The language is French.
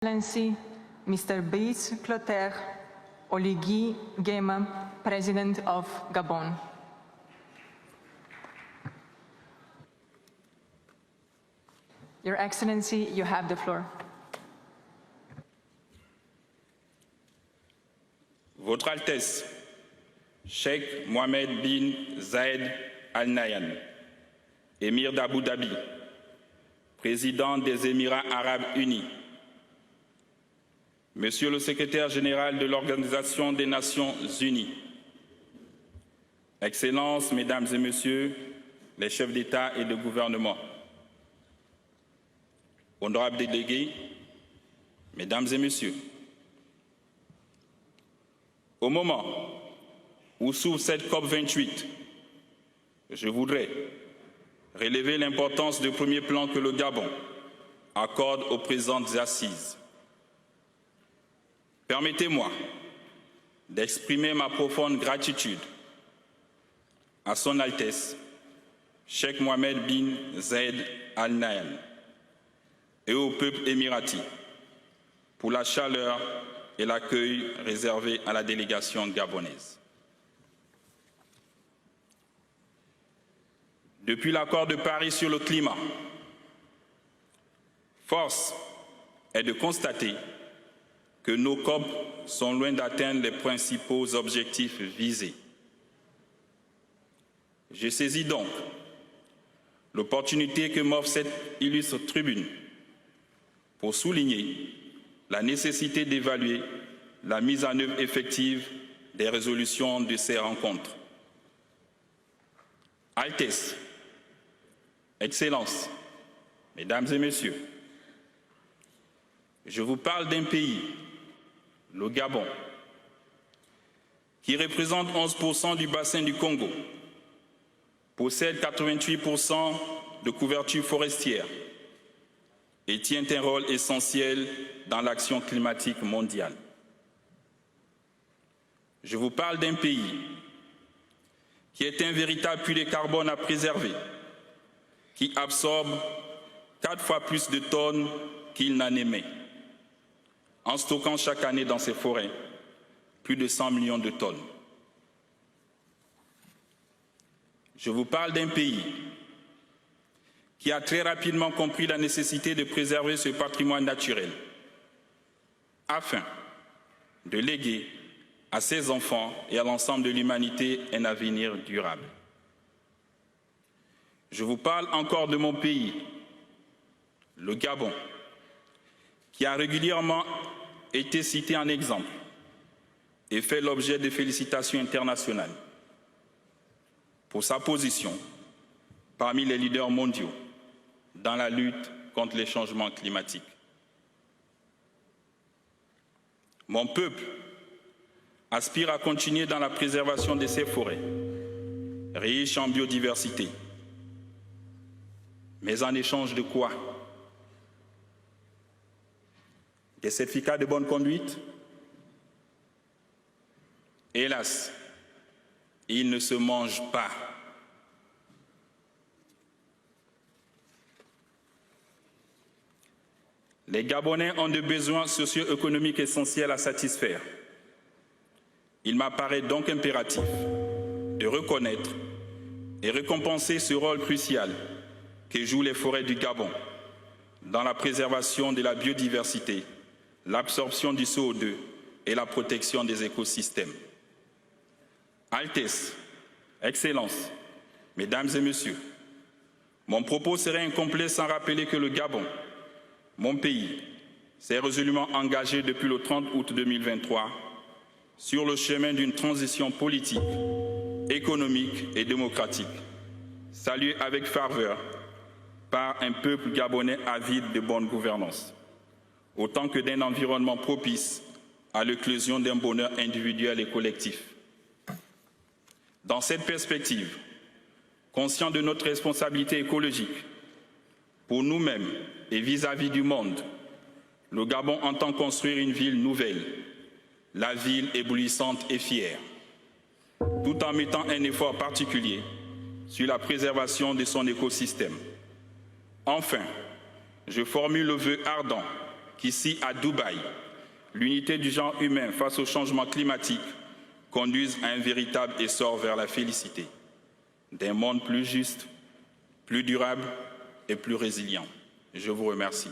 Excellency, Mr. Brice Clotaire Oligui Nguema, President of Gabon. Your Excellency, you have the floor. Votre Altesse, Cheikh Mohammed bin Zayed Al Nahyan, Émir d'Abu Dhabi, Président des Émirats Arabes Unis, Monsieur le Secrétaire général de l'Organisation des Nations Unies, Excellences, Mesdames et Messieurs les chefs d'État et de gouvernement, honorables délégués, Mesdames et Messieurs, au moment où s'ouvre cette COP28, je voudrais relever l'importance du premier plan que le Gabon accorde aux présentes assises. Permettez-moi d'exprimer ma profonde gratitude à Son Altesse, Cheikh Mohammed bin Zayed Al Nahyan, et au peuple émirati pour la chaleur et l'accueil réservé à la délégation gabonaise. Depuis l'accord de Paris sur le climat, force est de constater que nos COP sont loin d'atteindre les principaux objectifs visés. Je saisis donc l'opportunité que m'offre cette illustre tribune pour souligner la nécessité d'évaluer la mise en œuvre effective des résolutions de ces rencontres. Altesse, Excellences, Mesdames et Messieurs, je vous parle d'un pays, le Gabon, qui représente 11% du bassin du Congo, possède 88% de couverture forestière et tient un rôle essentiel dans l'action climatique mondiale. Je vous parle d'un pays qui est un véritable puits de carbone à préserver, qui absorbe 4 fois plus de tonnes qu'il n'en émet, en stockant chaque année dans ses forêts plus de 100 millions de tonnes. Je vous parle d'un pays qui a très rapidement compris la nécessité de préserver ce patrimoine naturel afin de léguer à ses enfants et à l'ensemble de l'humanité un avenir durable. Je vous parle encore de mon pays, le Gabon, qui a régulièrement été cité en exemple et fait l'objet de félicitations internationales pour sa position parmi les leaders mondiaux dans la lutte contre les changements climatiques. Mon peuple aspire à continuer dans la préservation de ses forêts, riches en biodiversité. Mais en échange de quoi? Des certificats de bonne conduite? Hélas, ils ne se mangent pas. Les Gabonais ont des besoins socio-économiques essentiels à satisfaire. Il m'apparaît donc impératif de reconnaître et récompenser ce rôle crucial que jouent les forêts du Gabon dans la préservation de la biodiversité, l'absorption du CO2 et la protection des écosystèmes. Altesse, Excellences, Mesdames et Messieurs, mon propos serait incomplet sans rappeler que le Gabon, mon pays, s'est résolument engagé depuis le 30 août 2023 sur le chemin d'une transition politique, économique et démocratique, saluée avec ferveur par un peuple gabonais avide de bonne gouvernance, autant que d'un environnement propice à l'éclosion d'un bonheur individuel et collectif. Dans cette perspective, conscient de notre responsabilité écologique, pour nous-mêmes et vis-à-vis du monde, le Gabon entend construire une ville nouvelle, la ville éblouissante et fière, tout en mettant un effort particulier sur la préservation de son écosystème. Enfin, je formule le vœu ardent qu'ici, à Dubaï, l'unité du genre humain face au changement climatique conduise à un véritable essor vers la félicité d'un monde plus juste, plus durable et plus résilient. Je vous remercie.